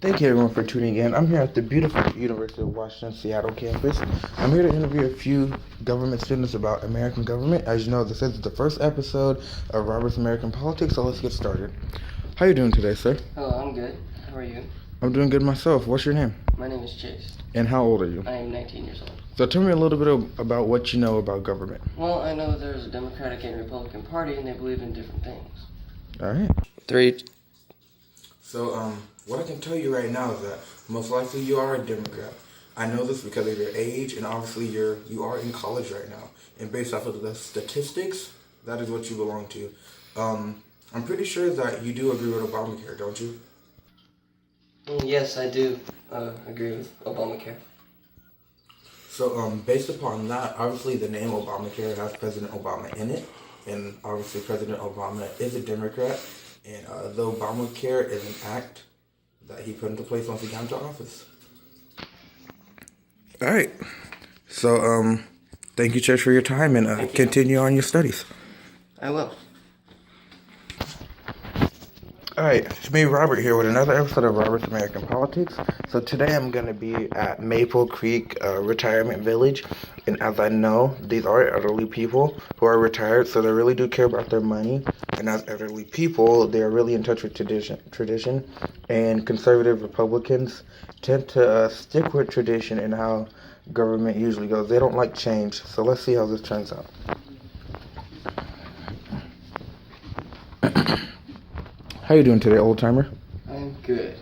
Thank you everyone for tuning in. I'm here at the beautiful University of Washington Seattle campus. I'm here to interview a few government students about American government. As you know, this is the first episode of Robert's American Politics, so let's get started. How are you doing today, sir? Hello, I'm good. How are you? I'm doing good myself. What's your name? My name is Chase. And how old are you? I am 19 years old. So tell me a little bit about what you know about government. Well, I know there's a Democratic and Republican Party, and they believe in different things. All right. 3. So, what I can tell you right now is that most likely you are a Democrat. I know this because of your age, and obviously you are in college right now. And based off of the statistics, that is what you belong to. I'm pretty sure that you do agree with Obamacare, don't you? Yes, I do agree with Obamacare. So, based upon that, obviously the name Obamacare has President Obama in it, and obviously President Obama is a Democrat, and the Obamacare is an act that he put into place once he got into office. All right. So, thank you, Church, for your time, and continue on your studies. I will. All right, it's me, Robert, here with another episode of Robert's American Politics. So today I'm going to be at Maple Creek Retirement Village, and as I know, these are elderly people who are retired, so they really do care about their money. And as elderly people, they are really in touch with tradition, and conservative Republicans tend to stick with tradition and how government usually goes. They don't like change, so let's see how this turns out. How you doing today, old timer? I'm good.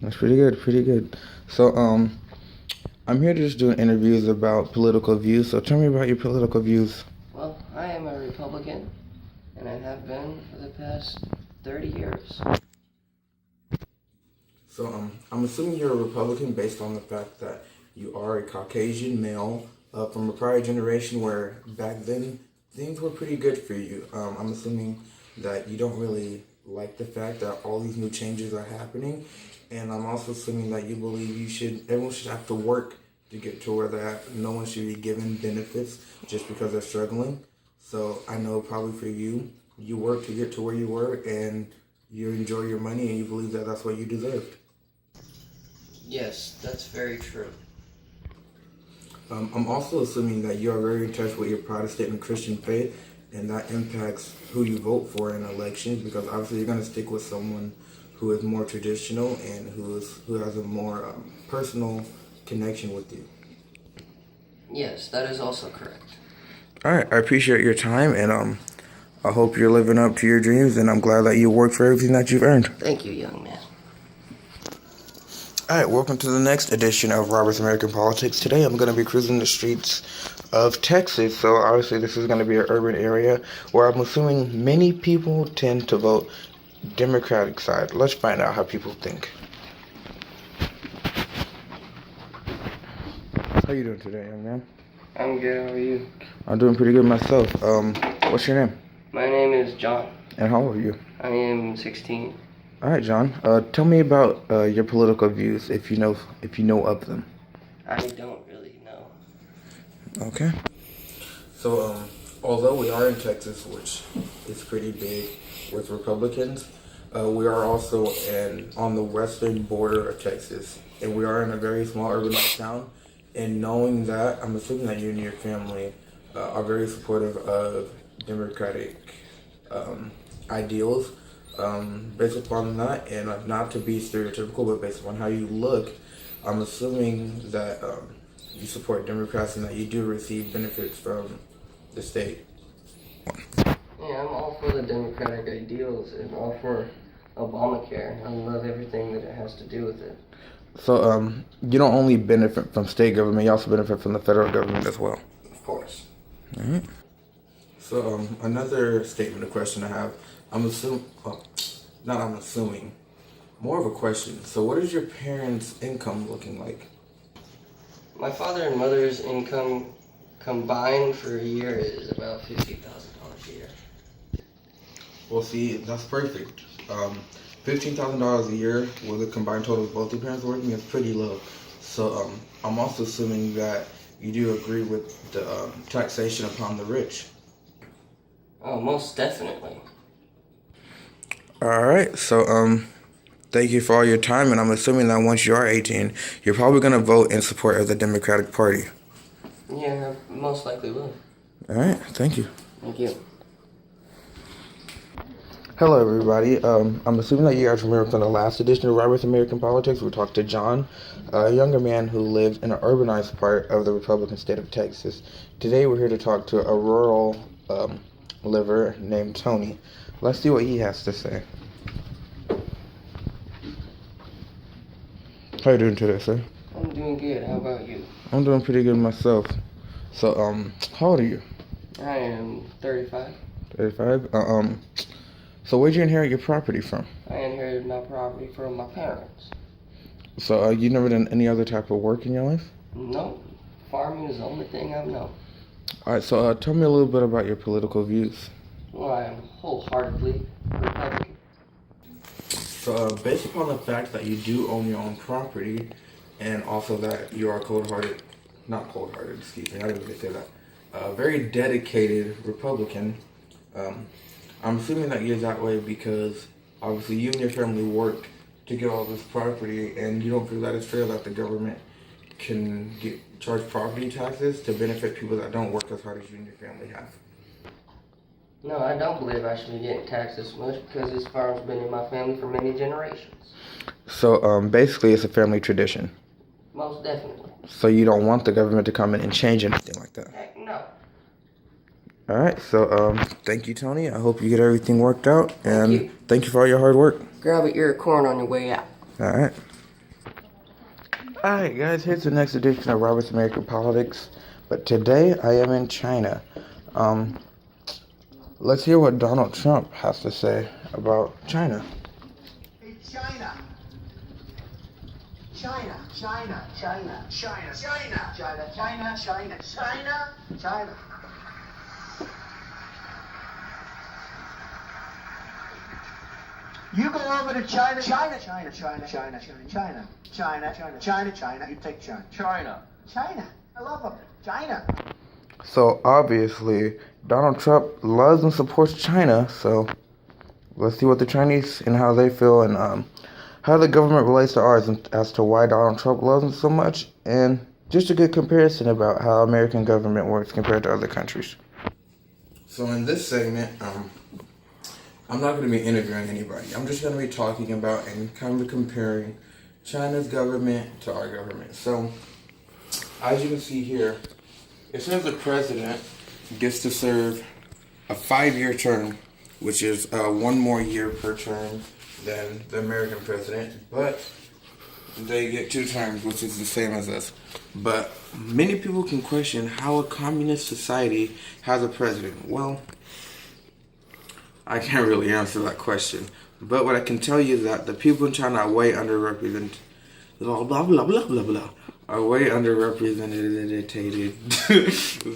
That's pretty good. So, I'm here to just do interviews about political views. So tell me about your political views. Well, I am a Republican, and I have been for the past 30 years. So, I'm assuming you're a Republican based on the fact that you are a Caucasian male from a prior generation where back then things were pretty good for you. I'm assuming that you don't really like the fact that all these new changes are happening, and I'm also assuming that you believe everyone should have to work to get to where they're at. No one should be given benefits just because they're struggling. So I know probably for you, you work to get to where you were, and you enjoy your money, and you believe that that's what you deserved. Yes, that's very true. I'm also assuming that you are very in touch with your Protestant and Christian faith, and that impacts who you vote for in elections, because obviously you're going to stick with someone who is more traditional and who has a more personal connection with you. Yes, that is also correct. All right, I appreciate your time, and I hope you're living up to your dreams, and I'm glad that you work for everything that you've earned. Thank you, young man. All right, welcome to the next edition of Robert's American Politics. Today I'm going to be cruising the streets of Texas. So obviously this is going to be an urban area where I'm assuming many people tend to vote Democratic side. Let's find out how people think. How you doing today, young man? I'm good. How are you? I'm doing pretty good myself. What's your name? My name is John. And how old are you? I am 16. All right, John. Tell me about your political views, if you know of them. I don't really know. Okay. So, although we are in Texas, which is pretty big with Republicans, we are also on the western border of Texas, and we are in a very small urbanized town. And knowing that, I'm assuming that you and your family are very supportive of Democratic ideals. Based upon that, and not to be stereotypical, but based upon how you look, I'm assuming that you support Democrats and that you do receive benefits from the state. Yeah, I'm all for the democratic ideals and all for Obamacare. I love everything that it has to do with it. So, you don't only benefit from state government, you also benefit from the federal government as well. Of course. Alright. So, another statement, a question I have. More of a question. So, what is your parents' income looking like? My father and mother's income combined for a year is about $50,000 a year. Well, see, that's perfect. $15,000 a year with a combined total of both your parents working is pretty low. So, I'm also assuming that you do agree with the taxation upon the rich. Oh, most definitely. All right. So, Thank you for all your time, and I'm assuming that once you are 18, you're probably going to vote in support of the Democratic Party. Yeah, I most likely will. All right, thank you. Thank you. Hello, everybody. I'm assuming that you guys remember from the last edition of Robert's American Politics, we talked to John, a younger man who lived in an urbanized part of the Republican state of Texas. Today, we're here to talk to a rural liver named Tony. Let's see what he has to say. How you doing today, sir? I'm doing good. How about you? I'm doing pretty good myself. So, how old are you? I am 35. 35? So where'd you inherit your property from? I inherited my property from my parents. So, you never done any other type of work in your life? No, farming is the only thing I've known. Alright, so tell me a little bit about your political views. Well, I am wholeheartedly Republican. So, based upon the fact that you do own your own property, and also that you are not cold-hearted, excuse me, I didn't even say that, very dedicated Republican, I'm assuming that you're that way because obviously you and your family worked to get all this property, and you don't feel that it's fair that the government can charge property taxes to benefit people that don't work as hard as you and your family have. No, I don't believe I should be getting taxed this much because this farm's been in my family for many generations. So basically it's a family tradition. Most definitely. So you don't want the government to come in and change anything like that? Heck no. Alright, so thank you, Tony. I hope you get everything worked out, and Thank you for all your hard work. Grab an ear of corn on your way out. Alright. Alright, guys, here's the next edition of Robert's American Politics. But today I am in China. Let's hear what Donald Trump has to say about China. Hey, China. China, China, China, China, China, China, China, China, China, China. You go over to China, China, China, China, China, China, China, China, China, China, China. You take China. China. China. I love them. China. So obviously, Donald Trump loves and supports China. So let's see what the Chinese and how they feel, and how the government relates to ours, and as to why Donald Trump loves them so much, and just a good comparison about how American government works compared to other countries. So in this segment, I'm not going to be interviewing anybody. I'm just going to be talking about and kind of comparing China's government to our government. So, as you can see here, it says the president gets to serve a 5-year term, which is 1 more year per term than the American president, but they get 2 terms, which is the same as us. But many people can question how a communist society has a president. Well, I can't really answer that question. But what I can tell you is that the people in China are way underrepresented. Blah, blah, blah, blah, blah, blah. Are way underrepresented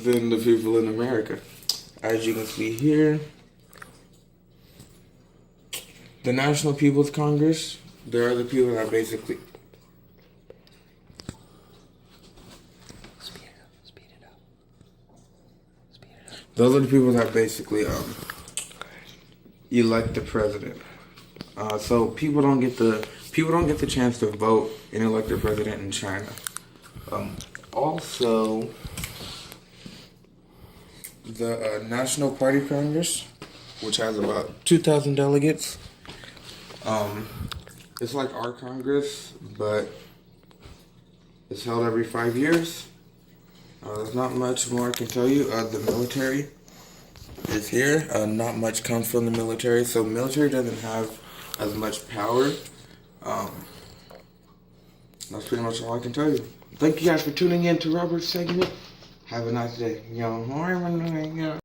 than the people in America. As you can see here, the National People's Congress, there are the people that basically... Speed it up. Those are the people that basically elect the president. So people don't get the chance to vote and elect the president in China. Also, the National Party Congress, which has about 2,000 delegates. It's like our Congress, but it's held every 5 years. There's not much more I can tell you. The military is here. Not much comes from the military, so military doesn't have as much power. That's pretty much all I can tell you. Thank you guys for tuning in to Robert's segment. Have a nice day.